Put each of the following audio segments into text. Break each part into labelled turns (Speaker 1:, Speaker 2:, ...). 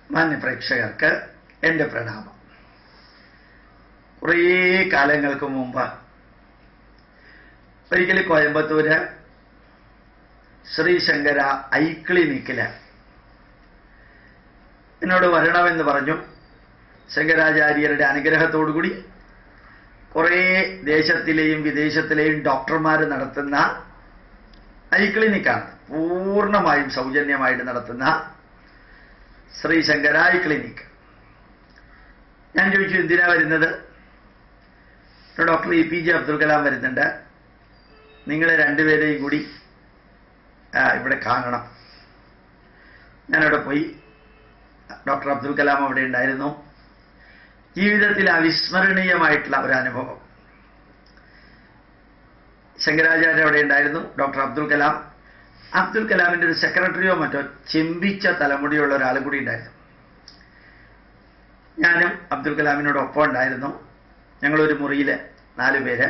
Speaker 1: മാന്യ പ്രേക്ഷകർക്ക് എൻ്റെ പ്രണാമം. കുറേ കാലങ്ങൾക്ക് മുമ്പ് ഒരിക്കൽ കോയമ്പത്തൂര് ശ്രീശങ്കര ഐ ക്ലിനിക്കില് എന്നോട് വരണമെന്ന് പറഞ്ഞു. ശങ്കരാചാര്യരുടെ അനുഗ്രഹത്തോടുകൂടി കുറേ ദേശത്തിലെയും വിദേശത്തിലെയും ഡോക്ടർമാർ നടത്തുന്ന ഐ ക്ലിനിക്കാണ്. പൂർണ്ണമായും സൗജന്യമായിട്ട് നടത്തുന്ന ശ്രീശങ്കര ഐ ക്ലിനിക്ക്. ഞാൻ ചോദിച്ചു, എന്തിനാ വരുന്നത്? ഡോക്ടർ APJ അബ്ദുൽ കലാം വരുന്നുണ്ട്, നിങ്ങളെ രണ്ടുപേരെയും കൂടി ഇവിടെ കാണണം. ഞാനവിടെ പോയി. ഡോക്ടർ അബ്ദുൽ കലാം അവിടെ ഉണ്ടായിരുന്നു. ജീവിതത്തിൽ അവിസ്മരണീയമായിട്ടുള്ള ഒരു അനുഭവം. ശങ്കരാചാര്യ അവിടെ ഉണ്ടായിരുന്നു, ഡോക്ടർ അബ്ദുൽ കലാം. അബ്ദുൽ കലാമിൻ്റെ ഒരു സെക്രട്ടറിയോ മറ്റോ ചെമ്പിച്ച തലമുടിയുള്ള ഒരാൾ കൂടി ഉണ്ടായിരുന്നു. ഞാനും അബ്ദുൽ കലാമിനോടൊപ്പം ഉണ്ടായിരുന്നു. ഞങ്ങളൊരു മുറിയിൽ 4 പേര്.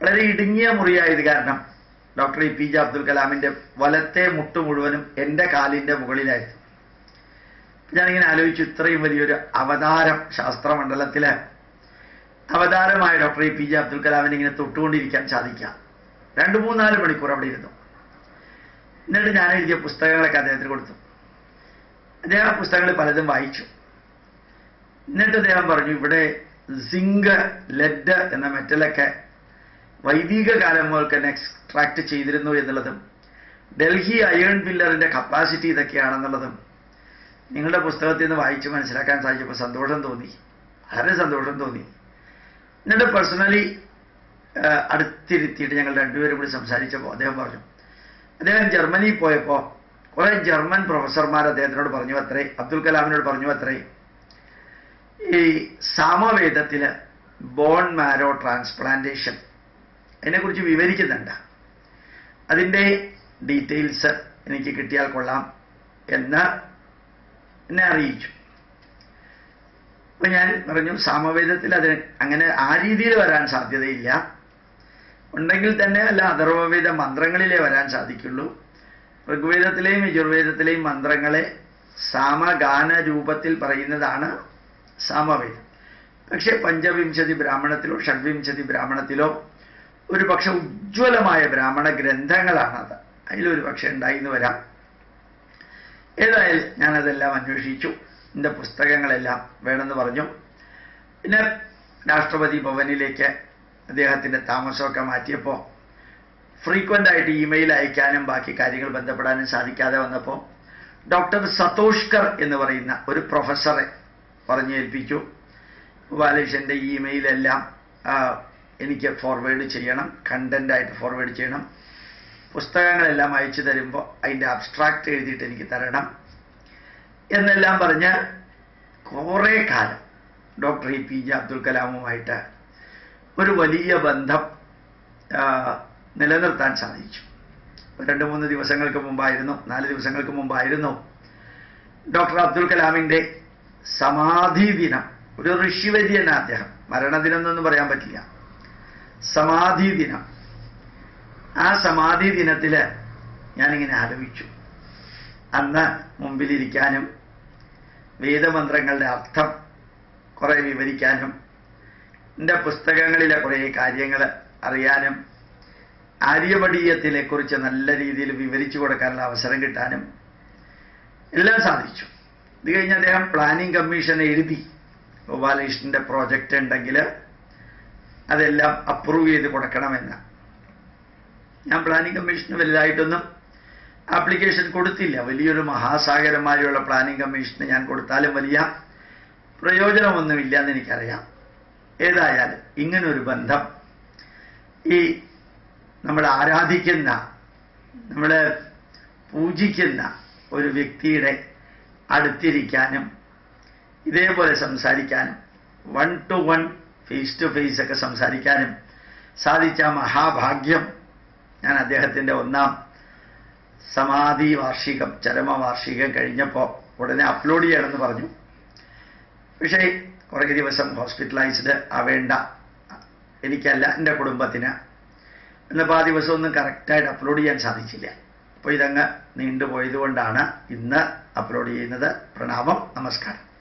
Speaker 1: വളരെ ഇടുങ്ങിയ മുറിയായത് കാരണം ഡോക്ടർ APJ അബ്ദുൽ കലാമിൻ്റെ വലത്തെ മുട്ട് മുഴുവനും എൻ്റെ കാലിൻ്റെ മുകളിലായിരുന്നു. ഞാനിങ്ങനെ ആലോചിച്ചു, ഇത്രയും വലിയൊരു അവതാരം, ശാസ്ത്രമണ്ഡലത്തിലെ അവതാരമായ ഡോക്ടർ APJ അബ്ദുൽ കലാമിനെ ഇങ്ങനെ തൊട്ടുകൊണ്ടിരിക്കാൻ സാധിക്കാം. 2-3-4 മണിക്കൂർ അവിടെ ഇരുന്നു. എന്നിട്ട് ഞാൻ എഴുതിയ പുസ്തകങ്ങളൊക്കെ അദ്ദേഹത്തിന് കൊടുത്തു. അദ്ദേഹം ആ പുസ്തകങ്ങൾ പലതും വായിച്ചു. എന്നിട്ട് അദ്ദേഹം പറഞ്ഞു, ഇവിടെ സിങ്ക്, ലെഡ് എന്ന മെറ്റലൊക്കെ വൈദിക കാലം മുതൽ തന്നെ എക്സ്ട്രാക്ട് ചെയ്തിരുന്നു എന്നുള്ളതും ഡൽഹി അയേൺ പില്ലറിന്റെ കപ്പാസിറ്റി ഇതൊക്കെയാണെന്നുള്ളതും നിങ്ങളുടെ പുസ്തകത്തിൽ നിന്ന് വായിച്ച് മനസ്സിലാക്കാൻ സാധിച്ചപ്പോൾ സന്തോഷം തോന്നി, വളരെ സന്തോഷം തോന്നി. എന്നിട്ട് പേഴ്സണലി അടുത്തിരുത്തിയിട്ട് ഞങ്ങൾ രണ്ടുപേരും കൂടി സംസാരിച്ചപ്പോൾ അദ്ദേഹം പറഞ്ഞു, അദ്ദേഹം ജർമ്മനിയിൽ പോയപ്പോൾ കുറേ ജർമ്മൻ പ്രൊഫസർമാർ അദ്ദേഹത്തിനോട് പറഞ്ഞു അത്രേ, അബ്ദുൽ കലാമിനോട് പറഞ്ഞു അത്രേ, ഈ സാമവേദത്തിൽ ബോൺ മാരോ ട്രാൻസ്പ്ലാന്റേഷൻ അതിനെക്കുറിച്ച് വിവരിക്കുന്നുണ്ട്, അതിൻ്റെ ഡീറ്റെയിൽസ് എനിക്ക് കിട്ടിയാൽ കൊള്ളാം എന്ന് എന്നെ അറിയിച്ചു. അപ്പം ഞാൻ പറഞ്ഞു, സാമവേദത്തിൽ അതിന് അങ്ങനെ ആ രീതിയിൽ വരാൻ സാധ്യതയില്ല, ഉണ്ടെങ്കിൽ തന്നെ അല്ല അഥർവവേദ മന്ത്രങ്ങളിലേ വരാൻ സാധിക്കുള്ളൂ. ഋഗ്വേദത്തിലെയും യജുർവേദത്തിലെയും മന്ത്രങ്ങളെ സാമഗാന രൂപത്തിൽ പറയുന്നതാണ് സാമവേദം. പക്ഷേ പഞ്ചവിംശതി ബ്രാഹ്മണത്തിലോ ഷഡ്വിംശതി ബ്രാഹ്മണത്തിലോ ഒരു പക്ഷെ ഉജ്ജ്വലമായ ബ്രാഹ്മണ ഗ്രന്ഥങ്ങളാണത്, അതിലൊരു പക്ഷെ ഉണ്ടായിന്ന് വരാം. ഏതായാലും ഞാനതെല്ലാം അന്വേഷിച്ചു. എൻ്റെ പുസ്തകങ്ങളെല്ലാം വേണമെന്ന് പറഞ്ഞു. പിന്നെ രാഷ്ട്രപതി ഭവനിലേക്ക് അദ്ദേഹത്തിൻ്റെ താമസമൊക്കെ മാറ്റിയപ്പോൾ ഫ്രീക്വൻ്റ് ആയിട്ട് ഇമെയിൽ അയക്കാനും ബാക്കി കാര്യങ്ങൾ ബന്ധപ്പെടാനും സാധിക്കാതെ വന്നപ്പോൾ ഡോക്ടർ സതോഷ്കർ എന്ന് പറയുന്ന ഒരു പ്രൊഫസറെ പറഞ്ഞേൽപ്പിച്ചു, ബാലകൃഷ്ണൻ്റെ ഇമെയിലെല്ലാം എനിക്ക് ഫോർവേഡ് ചെയ്യണം, കണ്ടൻ്റായിട്ട് ഫോർവേഡ് ചെയ്യണം, പുസ്തകങ്ങളെല്ലാം അയച്ചു തരുമ്പോൾ അതിൻ്റെ അബ്സ്ട്രാക്റ്റ് എഴുതിയിട്ട് എനിക്ക് തരണം എന്നെല്ലാം പറഞ്ഞ് കുറേ കാലം ഡോക്ടർ APJ അബ്ദുൽ കലാമുമായിട്ട് ഒരു വലിയ ബന്ധം നിലനിർത്താൻ സാധിച്ചു. 2-3 ദിവസങ്ങൾക്ക് മുമ്പായിരുന്നു, 4 ദിവസങ്ങൾക്ക് മുമ്പായിരുന്നു ഡോക്ടർ അബ്ദുൽ കലാമിൻ്റെ സമാധി ദിനം. ഒരു ഋഷിവര്യന അദ്ദേഹം, മരണദിനം എന്നൊന്നും പറയാൻ പറ്റില്ല, സമാധി ദിനം. ആ സമാധി ദിനത്തിൽ ഞാനിങ്ങനെ ആലോചിച്ചു, അന്ന് മുമ്പിലിരിക്കാനും വേദമന്ത്രങ്ങളുടെ അർത്ഥം കുറേ വിവരിക്കാനും എൻ്റെ പുസ്തകങ്ങളിലെ കുറേ കാര്യങ്ങൾ അറിയാനും ആര്യഭടീയത്തിനെ കുറിച്ച് നല്ല രീതിയിൽ വിവരിച്ചു കൊടുക്കാനുള്ള അവസരം കിട്ടാനും എല്ലാം സാധിച്ചു. ഇത് കഴിഞ്ഞ് അദ്ദേഹം പ്ലാനിംഗ് കമ്മീഷൻ എഴുതി, ഗോപാലകൃഷ്ണൻ്റെ പ്രോജക്റ്റ് ഉണ്ടെങ്കിൽ അതെല്ലാം അപ്രൂവ് ചെയ്ത് കൊടുക്കണമെന്ന്. ഞാൻ പ്ലാനിംഗ് കമ്മീഷന് വലുതായിട്ടൊന്നും ആപ്ലിക്കേഷൻ കൊടുത്തില്ല. വലിയൊരു മഹാസാഗരന്മാരുള്ള പ്ലാനിംഗ് കമ്മീഷന് ഞാൻ കൊടുത്താലും വലിയ പ്രയോജനമൊന്നുമില്ല എന്ന് എനിക്കറിയാം. ഏതായാലും ഇങ്ങനൊരു ബന്ധം ഈ നമ്മൾ ആരാധിക്കുന്ന, നമ്മൾ പൂജിക്കുന്ന ഒരു വ്യക്തിയുടെ അടുത്തിരിക്കാനും ഇതേപോലെ സംസാരിക്കാനും 1-to-1 ഫേസ്-ടു-ഫേസ് ഒക്കെ സംസാരിക്കാനും സാധിച്ച മഹാഭാഗ്യം ഞാൻ അദ്ദേഹത്തിൻ്റെ 1ാം സമാധി വാർഷികം, ചരമവാർഷികം കഴിഞ്ഞപ്പോൾ ഉടനെ അപ്ലോഡ് ചെയ്യണമെന്ന് പറഞ്ഞു. പക്ഷേ കുറേ ദിവസം ഹോസ്പിറ്റലൈസ്ഡ് ആവേണ്ട, എനിക്കല്ല എൻ്റെ കുടുംബത്തിന്, എന്നപ്പോൾ ആ ദിവസമൊന്നും കറക്റ്റായിട്ട് അപ്ലോഡ് ചെയ്യാൻ സാധിച്ചില്ല. അപ്പോൾ ഇതങ്ങ് നീണ്ടുപോയതുകൊണ്ടാണ് ഇന്ന് അപ്ലോഡ് ചെയ്യുന്നത്. പ്രണാമം, നമസ്കാരം.